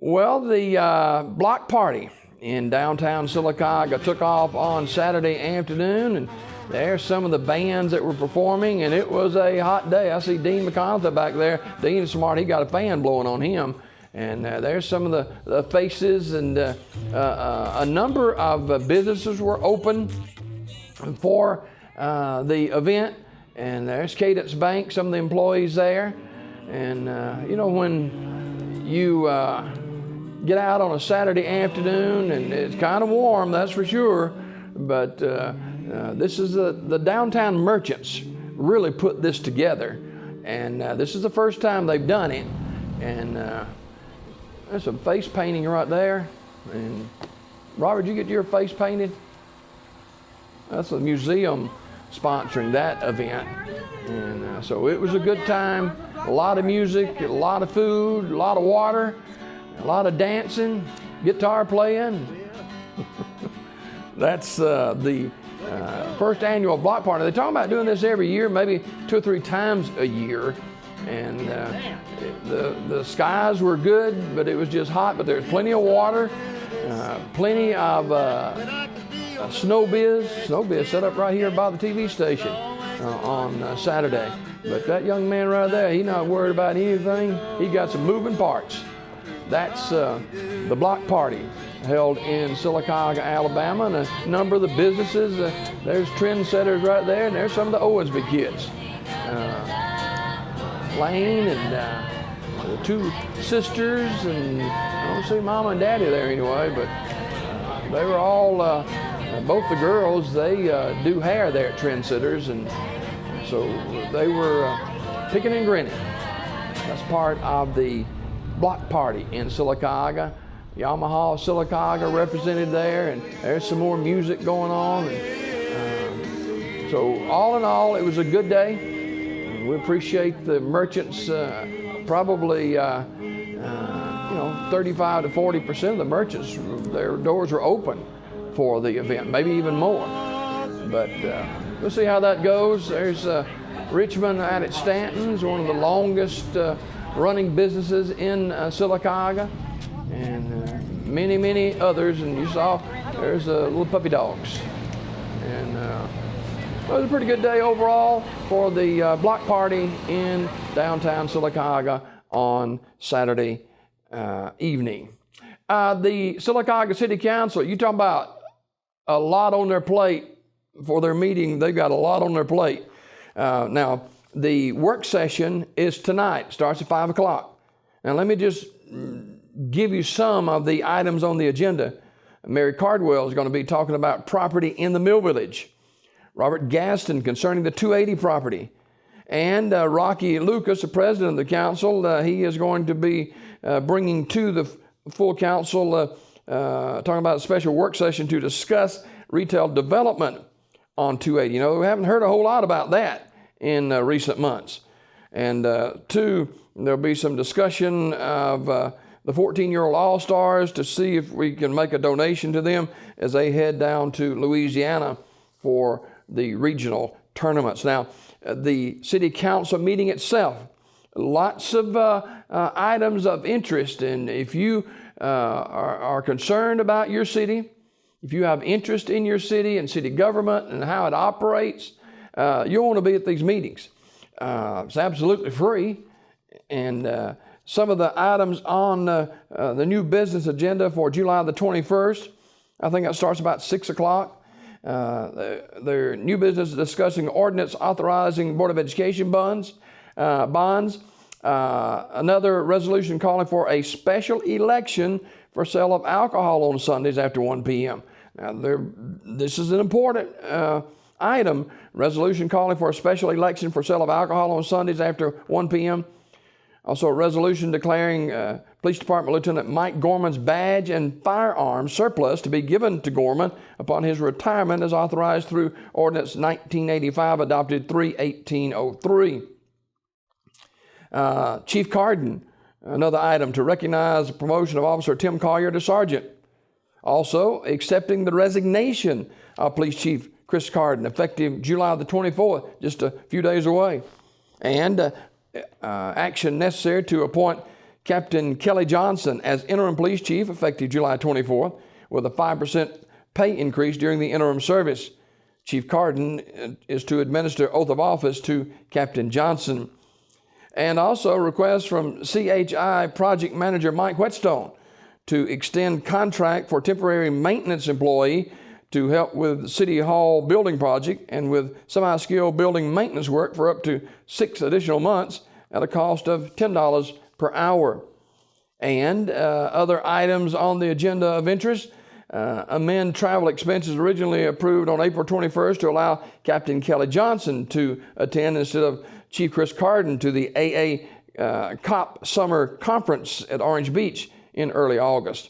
Well, the block party in downtown Sylacauga took off on Saturday afternoon, and there's some of the bands that were performing, and it was a hot day. I see Dean McConaughey back there. Dean is smart. He got a fan blowing on him. And there's some of the faces, and a number of businesses were open for the event. And there's Cadence Bank, some of the employees there. And when you get out on a Saturday afternoon, and it's kind of warm, that's for sure, but this is the downtown merchants really put this together, and this is the first time they've done it. And there's some face painting right there. And Robert, did you get your face painted? That's a museum sponsoring that event. And so it was a good time. A lot of music, a lot of food, a lot of water, a lot of dancing, guitar playing. That's the first annual block party. They're talking about doing this every year, maybe 2 or 3 times a year. And the skies were good, but it was just hot. But there's plenty of water, plenty of snow biz set up right here by the TV station on Saturday. But that young man right there, he's not worried about anything. He got some moving parts. That's the block party held in Sylacauga, Alabama, and a number of the businesses. There's trendsetters right there, and there's some of the Owensby kids. Lane and the 2 sisters, and I don't see Mama and Daddy there anyway, but they were all, both the girls, they do hair there at Trendsetters, and so they were picking and grinning. That's part of the block party in Sylacauga. Yamaha Sylacauga represented there, and there's some more music going on. And, so all in all, it was a good day. We appreciate the merchants, probably 35 to 40% of the merchants, their doors are open for the event, maybe even more. But we'll see how that goes. There's Richmond out at Stanton's, one of the longest running businesses in Sylacauga, and many others. And you saw there's little puppy dogs. And it was a pretty good day overall for the block party in downtown Sylacauga on Saturday evening. The Sylacauga City Council, you talk about a lot on their plate for their meeting. They've got a lot on their plate. Now, the work session is tonight, starts at 5 o'clock. Now, let me just give you some of the items on the agenda. Mary Cardwell is going to be talking about property in the Mill Village. Robert Gaston concerning the 280 property. And Rocky Lucas, the president of the council, he is going to be bringing to the full council, talking about a special work session to discuss retail development on 280. We haven't heard a whole lot about that in recent months. And 2, there'll be some discussion of the 14-year-old All-Stars to see if we can make a donation to them as they head down to Louisiana for the regional tournaments. Now, the city council meeting itself, lots of items of interest. And if you are concerned about your city, if you have interest in your city and city government and how it operates, you'll want to be at these meetings. It's absolutely free. And some of the items on the new business agenda for July the 21st, I think that starts about 6 o'clock. Their new business is discussing ordinance authorizing Board of Education bonds. Another resolution calling for a special election for sale of alcohol on Sundays after 1 p.m. Now, this is an important item. Resolution calling for a special election for sale of alcohol on Sundays after 1 p.m. Also, a resolution declaring Police Department Lieutenant Mike Gorman's badge and firearms surplus to be given to Gorman upon his retirement as authorized through Ordinance 1985, adopted 3/1803. Chief Carden, another item to recognize the promotion of Officer Tim Collier to Sergeant. Also, accepting the resignation of Police Chief Chris Carden, effective July the 24th, just a few days away. And action necessary to appoint Captain Kelly Johnson as interim police chief effective July 24th with a 5% pay increase during the interim service. Chief Carden is to administer oath of office to Captain Johnson. And also request from CHI project manager Mike Whetstone to extend contract for temporary maintenance employee to help with City Hall building project and with semi-skilled building maintenance work for up to 6 additional months at a cost of $10 per hour. And other items on the agenda of interest, amend travel expenses originally approved on April 21st to allow Captain Kelly Johnson to attend instead of Chief Chris Carden to the AA COP Summer Conference at Orange Beach in early August.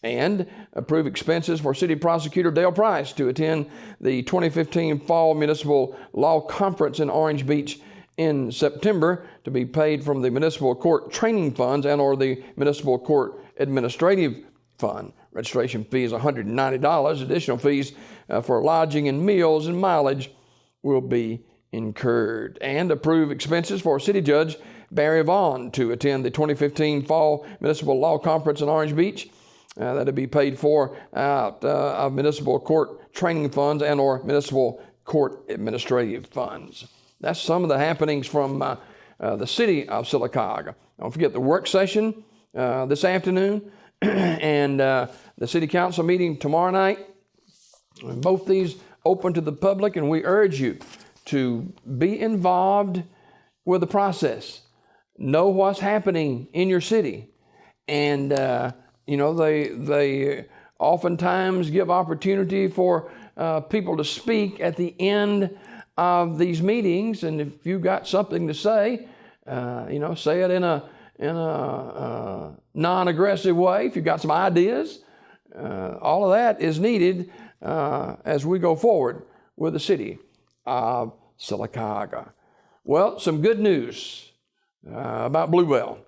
And approve expenses for City Prosecutor Dale Price to attend the 2015 Fall Municipal Law Conference in Orange Beach in September to be paid from the Municipal Court Training Funds and or the Municipal Court Administrative Fund. Registration fee is $190. Additional fees for lodging and meals and mileage will be incurred. And approve expenses for City Judge Barry Vaughn to attend the 2015 Fall Municipal Law Conference in Orange Beach. That'll be paid for out of Municipal Court Training Funds and or Municipal Court Administrative Funds. That's some of the happenings from the city of Sylacauga. Don't forget the work session this afternoon and the City Council meeting tomorrow night. Both these open to the public, and we urge you to be involved with the process. Know what's happening in your city. And, they oftentimes give opportunity for people to speak at the end of these meetings. And if you've got something to say, say it in a non-aggressive way. If you've got some ideas, all of that is needed as we go forward with the city of Sylacauga. Well, some good news about Bluebell.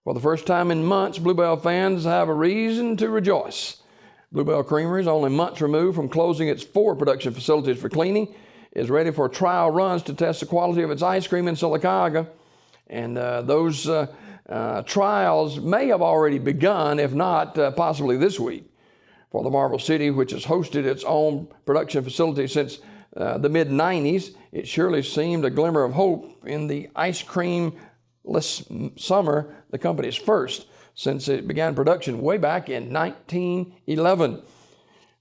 For the first time in months, Bluebell fans have a reason to rejoice. Bluebell Creamery is only months removed from closing its 4 production facilities for cleaning, is ready for trial runs to test the quality of its ice cream in Sylacauga. And those trials may have already begun, if not possibly this week. For the Marble City, which has hosted its own production facility since the mid-90s, it surely seemed a glimmer of hope in the ice cream-less summer, the company's first since it began production way back in 1911.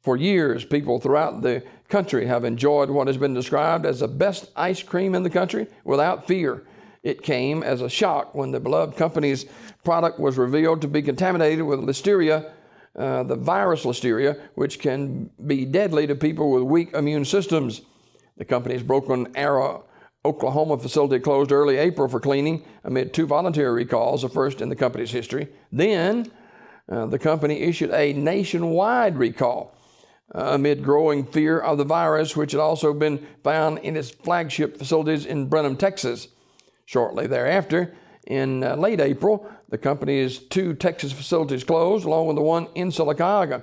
For years, people throughout the country have enjoyed what has been described as the best ice cream in the country without fear. It came as a shock when the beloved company's product was revealed to be contaminated with listeria, the virus listeria, which can be deadly to people with weak immune systems. The company's Broken Arrow, Oklahoma facility closed early April for cleaning amid 2 voluntary recalls, the first in the company's history. Then the company issued a nationwide recall amid growing fear of the virus, which had also been found in its flagship facilities in Brenham, Texas. Shortly thereafter, in late April, the company's 2 Texas facilities closed, along with the one in Sylacauga.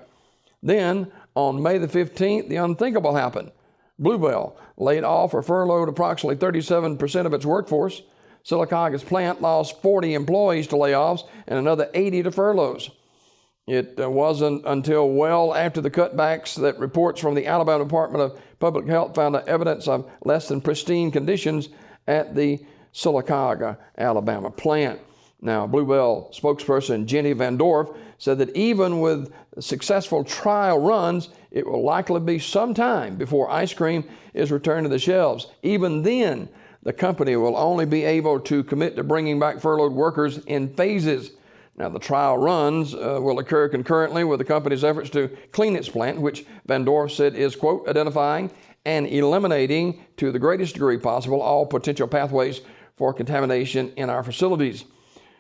Then, on May the 15th, the unthinkable happened. Bluebell laid off or furloughed approximately 37% of its workforce. Sylacauga's plant lost 40 employees to layoffs and another 80 to furloughs. It wasn't until well after the cutbacks that reports from the Alabama Department of Public Health found evidence of less than pristine conditions at the Sylacauga, Alabama plant. Now, Bluebell spokesperson Jenny Van Dorf said that even with successful trial runs, it will likely be some time before ice cream is returned to the shelves. Even then, the company will only be able to commit to bringing back furloughed workers in phases. Now, the trial runs will occur concurrently with the company's efforts to clean its plant, which Van Dorf said is, quote, identifying and eliminating to the greatest degree possible all potential pathways for contamination in our facilities.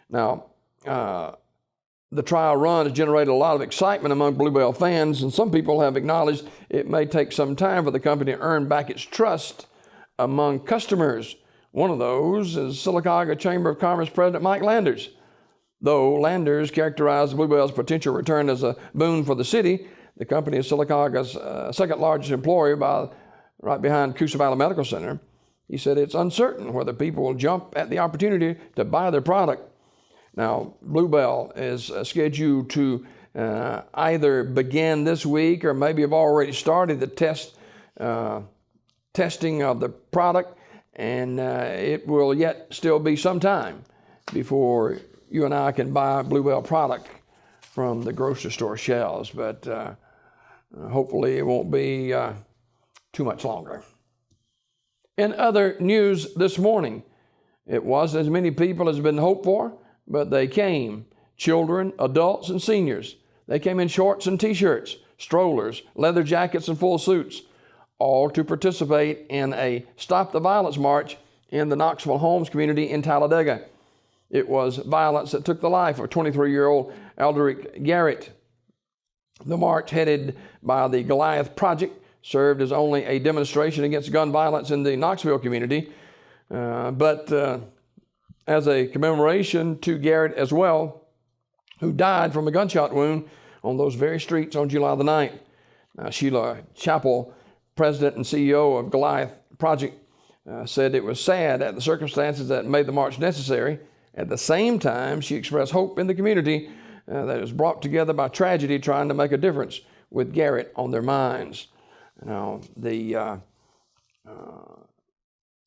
Now, the trial run has generated a lot of excitement among Bluebell fans, and some people have acknowledged it may take some time for the company to earn back its trust among customers. One of those is Sylacauga Chamber of Commerce President Mike Landers. Though Landers characterized Bluebell's potential return as a boon for the city, the company is Sylacauga's second largest employer right behind Coosa Valley Medical Center. He said it's uncertain whether people will jump at the opportunity to buy their product. Now, Bluebell is scheduled to either begin this week or maybe have already started the testing of the product, and it will yet still be some time before you and I can buy Bluebell product from the grocery store shelves, but hopefully it won't be too much longer. In other news this morning, it wasn't as many people as been hoped for, but they came. Children, adults, and seniors. They came in shorts and t-shirts, strollers, leather jackets, and full suits, all to participate in a Stop the Violence March in the Knoxville Homes community in Talladega. It was violence that took the life of 23-year-old Alderic Garrett. The march, headed by the Goliath Project, served as only a demonstration against gun violence in the Knoxville community, but as a commemoration to Garrett as well, who died from a gunshot wound on those very streets on July the 9th. Sheila Chappell, president and CEO of Goliath Project, said it was sad at the circumstances that made the march necessary. At the same time, she expressed hope in the community that was brought together by tragedy, trying to make a difference with Garrett on their minds. Now, the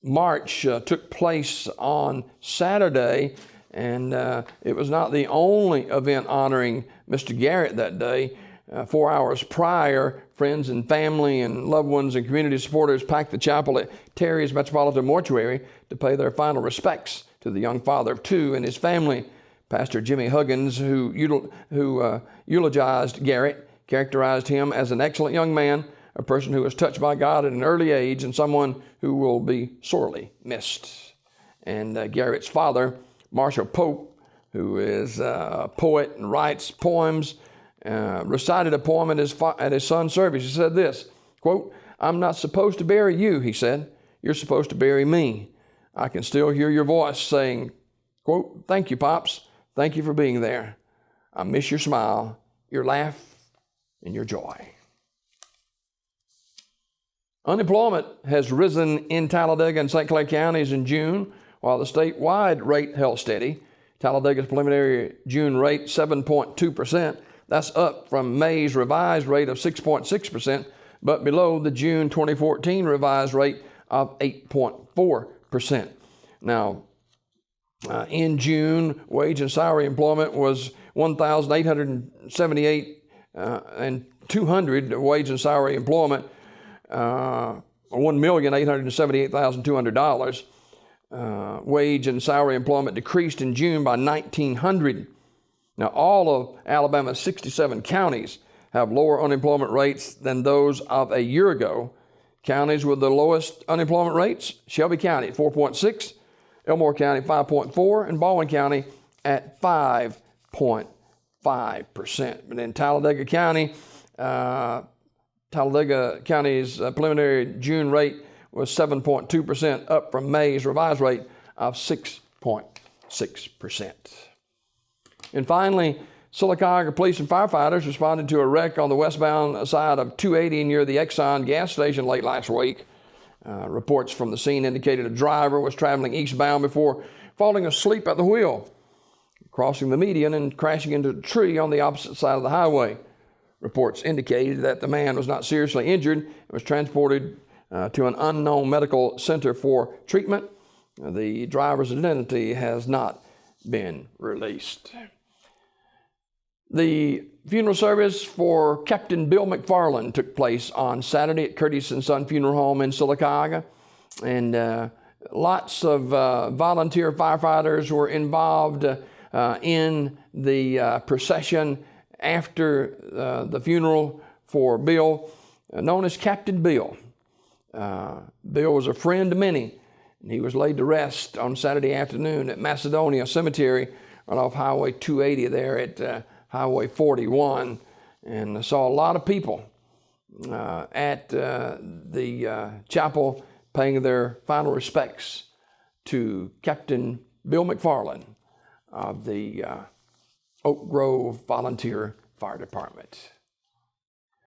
march took place on Saturday, and it was not the only event honoring Mr. Garrett that day. 4 hours prior, friends and family and loved ones and community supporters packed the chapel at Terry's Metropolitan Mortuary to pay their final respects to the young father of two and his family. Pastor Jimmy Huggins, who eulogized Garrett, characterized him as an excellent young man, a person who was touched by God at an early age, and someone who will be sorely missed. And Garrett's father, Marshall Pope, who is a poet and writes poems, recited a poem at his son's service. He said this, quote, "I'm not supposed to bury you," he said. "You're supposed to bury me. I can still hear your voice saying, quote, 'Thank you, Pops. Thank you for being there. I miss your smile, your laugh, and your joy.'" Unemployment has risen in Talladega and St. Clair counties in June, while the statewide rate held steady. Talladega's preliminary June rate, 7.2%. That's up from May's revised rate of 6.6%, but below the June 2014 revised rate of 8.4%. Now, in June, wage and salary employment was 1,878 and 200 wage and salary employment, $1,878,200. Wage and salary employment decreased in June by 1,900. Now, all of Alabama's 67 counties have lower unemployment rates than those of a year ago. Counties with the lowest unemployment rates: Shelby County at 4.6, Elmore County 5.4, and Baldwin County at 5.5%. But in Talladega County, Talladega County's preliminary June rate was 7.2%, up from May's revised rate of 6.6%. And finally, Sylacauga police and firefighters responded to a wreck on the westbound side of 280 near the Exxon gas station late last week. Reports from the scene indicated a driver was traveling eastbound before falling asleep at the wheel, crossing the median and crashing into a tree on the opposite side of the highway. Reports indicated that the man was not seriously injured and was transported to an unknown medical center for treatment. The driver's identity has not been released. The funeral service for Captain Bill McFarland took place on Saturday at Curtis & Son Funeral Home in Sylacauga, and lots of volunteer firefighters were involved in the procession after the funeral for Bill, known as Captain Bill. Bill was a friend to many, and he was laid to rest on Saturday afternoon at Macedonia Cemetery right off Highway 280 there at Highway 41, and saw a lot of people at the chapel paying their final respects to Captain Bill McFarland of the Oak Grove Volunteer Fire Department.